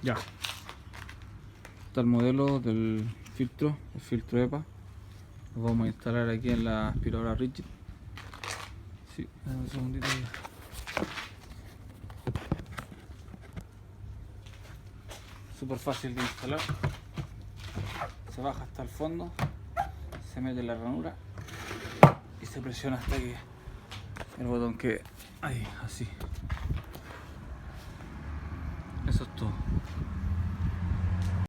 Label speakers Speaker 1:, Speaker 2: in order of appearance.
Speaker 1: Ya. Está el modelo del filtro, el filtro EPA. Lo vamos a instalar aquí en la aspiradora Rigid. Sí, dame un segundito. Súper fácil de instalar. Se baja hasta el fondo, se mete en la ranura y se presiona hasta que el botón quede ahí, así. Eso es todo.